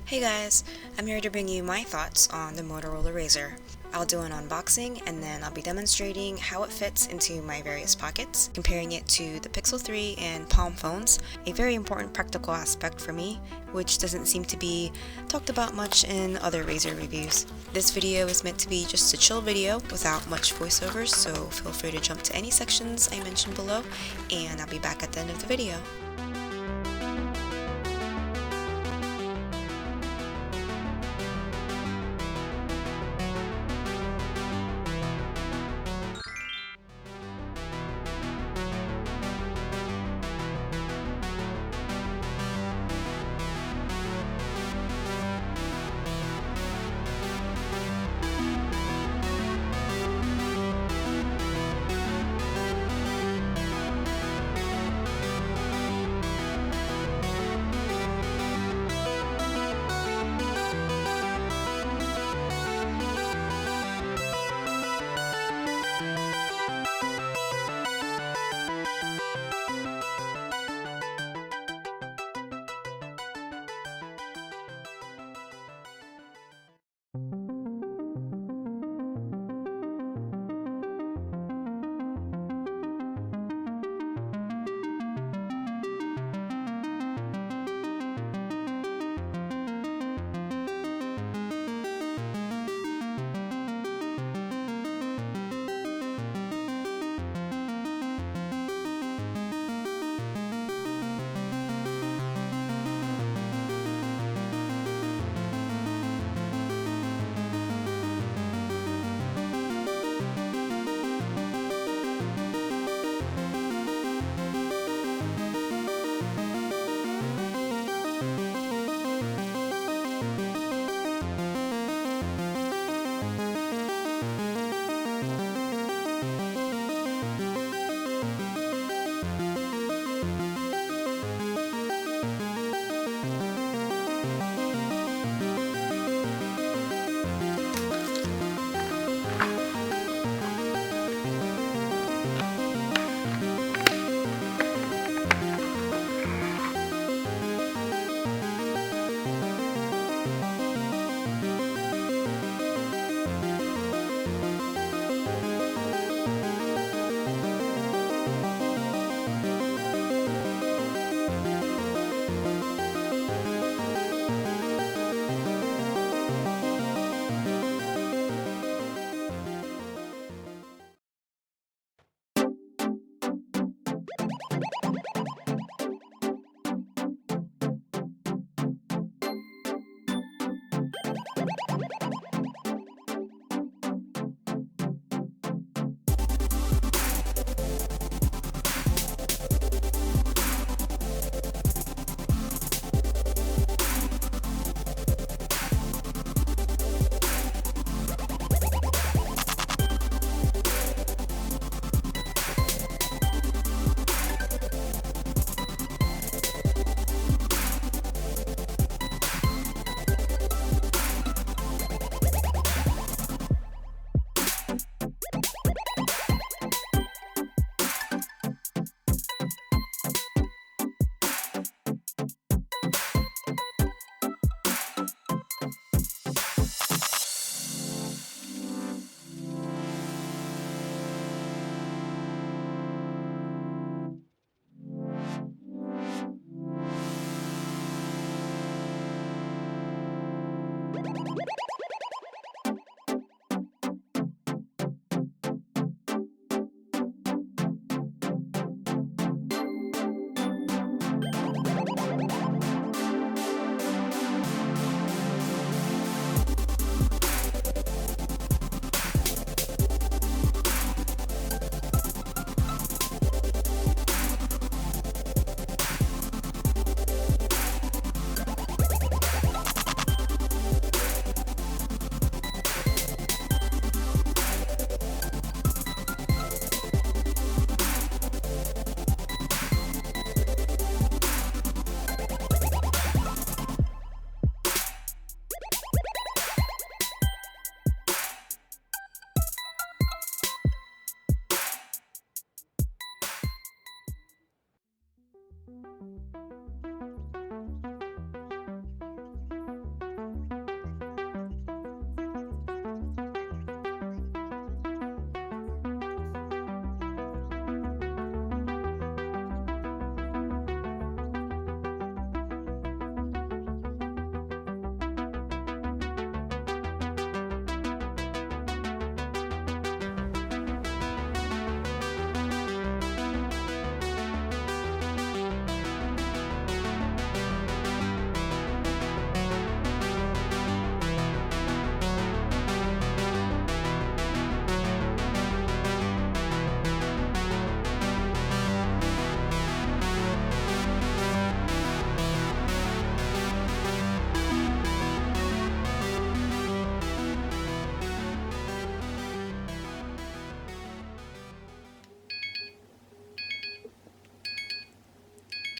Hey guys, I'm here to bring you my thoughts on the Motorola Razr. I'll do an unboxing and then I'll be demonstrating how it fits into my various pockets, comparing it to the Pixel 3 and Palm phones, a very important practical aspect for me, which doesn't seem to be talked about much in other Razr reviews. This video is meant to be just a chill video without much voiceovers, so feel free to jump to any sections I mentioned below, and I'll be back at the end of the video.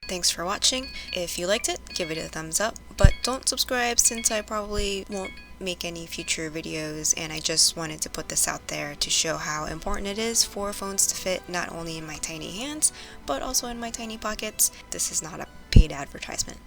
Thanks for watching. If you liked it, give it a thumbs up, but don't subscribe since I probably won't make any future videos, and I just wanted to put this out there to show how important it is for phones to fit not only in my tiny hands, but also in my tiny pockets. This is not a paid advertisement.